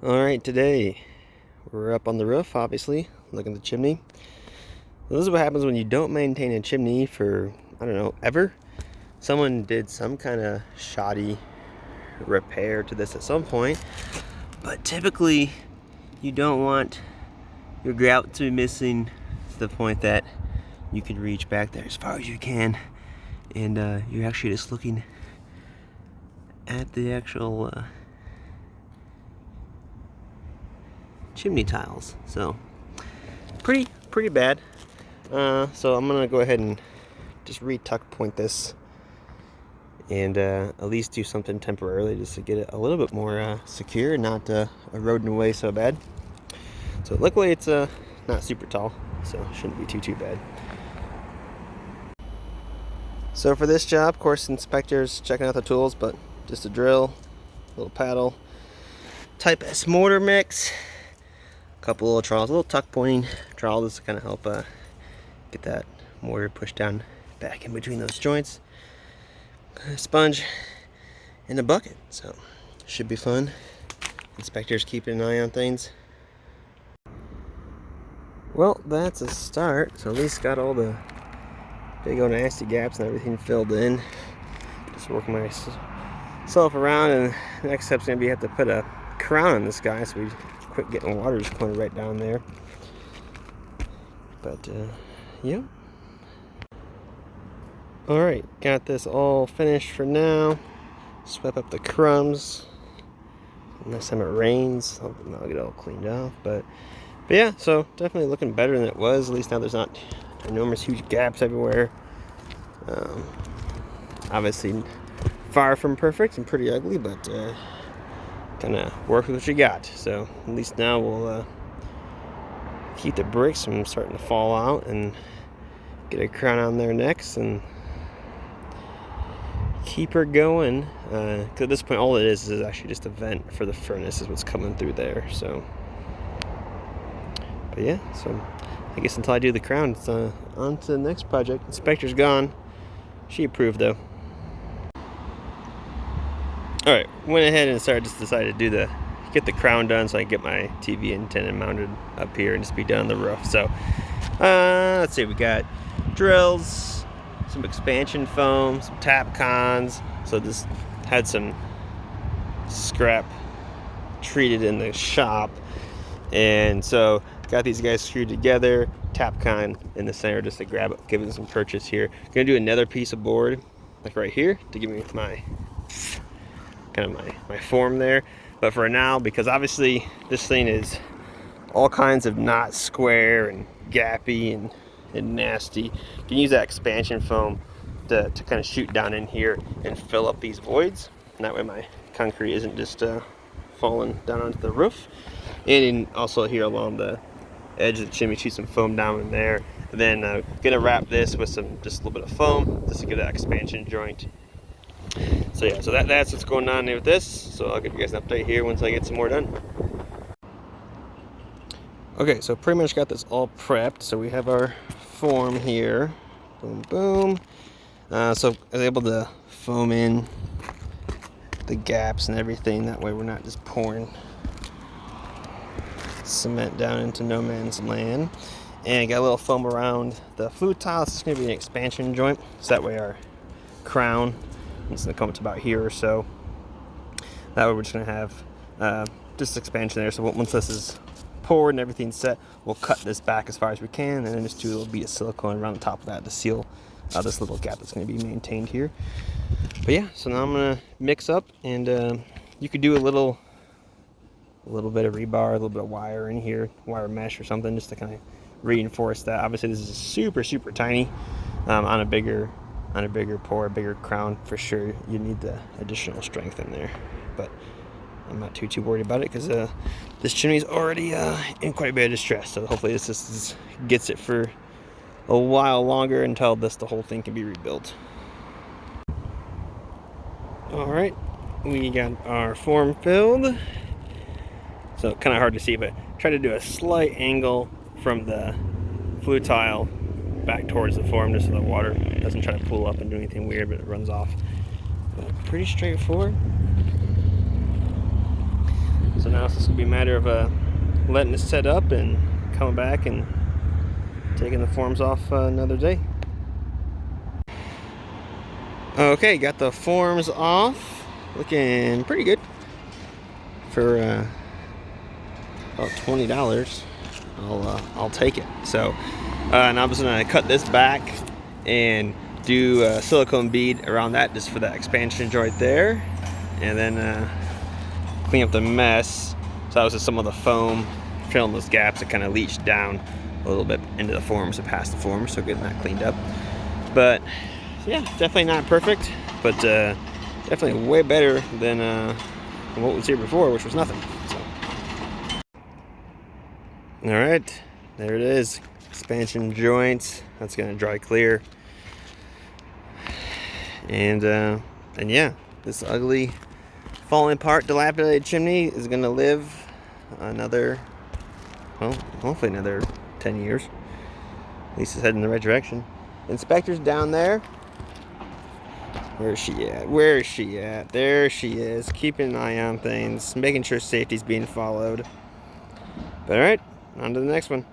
Alright, today we're up on the roof, obviously, looking at the chimney. This is what happens when you don't maintain a chimney for, I don't know, ever. Someone did some kind of shoddy repair to this at some point, but typically you don't want your grout to be missing to the point that you can reach back there as far as you can, and you're actually just looking at the actual chimney tiles. So pretty bad. So I'm gonna go ahead and just re-tuck point this and at least do something temporarily just to get it a little bit more secure and not eroding away so bad. So luckily it's not super tall, so it shouldn't be too bad. So for this job, of course, inspectors checking out the tools, but just a drill, a little paddle, type S mortar mix, a couple little trowels, a little tuck pointing trowel just to kind of help get that mortar pushed down back in between those joints, a sponge, and a bucket. So should be fun. Inspectors keeping an eye on things. Well, that's a start. So at least got all the big old nasty gaps and everything filled in. Just working myself around, and the next step's gonna be have to put a crown on this guy so we quit getting water just coming right down there. But yeah. Alright, got this all finished for now. Swept up the crumbs. Next time it rains, I'll get it all cleaned off. But yeah, so definitely looking better than it was. At least now there's not enormous huge gaps everywhere. Obviously far from perfect and pretty ugly, but kind of work with what you got. So at least now we'll keep the bricks from starting to fall out and get a crown on there next and keep her going. Because at this point all it is actually just a vent for the furnace is what's coming through there. So but yeah, so I guess until I do the crown, it's on to the next project. Inspector's gone. She approved though. Alright, went ahead and decided to get the crown done so I can get my TV antenna mounted up here and just be done on the roof. So let's see, we got drills, some expansion foam, some tap cons. So this had some scrap treated in the shop, and so got these guys screwed together, tap con in the center just to grab it, give it some purchase here. Gonna do another piece of board like right here to give me my kind of my form there. But for now, because obviously this thing is all kinds of not square and gappy and nasty, you can use that expansion foam to kind of shoot down in here and fill up these voids, and that way my concrete isn't just falling down onto the roof. And also here along the edge of the chimney, shoot some foam down in there. And then gonna wrap this with just a little bit of foam just to get that expansion joint. So yeah, so that's what's going on there with this. So I'll give you guys an update here once I get some more done. Okay, so pretty much got this all prepped. So we have our form here. Boom, boom. So I was able to foam in the gaps and everything. That way we're not just pouring cement down into no man's land. And got a little foam around the flute tile. This is going to be an expansion joint. So that way our crown, it's going to come up to about here or so. That way we're just going to have just expansion there. So once this is poured and everything's set, we'll cut this back as far as we can, and then just do a little bead of silicone around the top of that to seal this little gap that's going to be maintained here. But yeah, so now I'm going to mix up, and you could do a little bit of rebar, a little bit of wire in here, wire mesh or something, just to kind of reinforce that. Obviously this is super tiny. On a bigger pour, a bigger crown, for sure you need the additional strength in there, but I'm not too worried about it because this chimney's already in quite a bit of distress. So hopefully this just gets it for a while longer until the whole thing can be rebuilt. All right, we got our form filled. So kind of hard to see, but try to do a slight angle from the flue tile back towards the form just so the water doesn't try to pool up and do anything weird, but it runs off. But pretty straightforward. So now now, so it's gonna be a matter of letting it set up and coming back and taking the forms off another day. Okay, got the forms off, looking pretty good for about $20. I'll take it. So, and I'm just gonna cut this back and do a silicone bead around that just for that expansion joint there, and then clean up the mess. So that was just some of the foam, fill in those gaps that kind of leached down a little bit into the forms and past the forms, so getting that cleaned up. But yeah, definitely not perfect, but definitely way better than what was here before, which was nothing. So, all right, there it is, expansion joints. That's gonna dry clear, and yeah, this ugly, falling apart, dilapidated chimney is gonna live another, well, hopefully another 10 years. At least it's heading in the right direction. Inspector's down there. Where is she at? Where is she at? There she is, keeping an eye on things, making sure safety's being followed. But all right, on to the next one.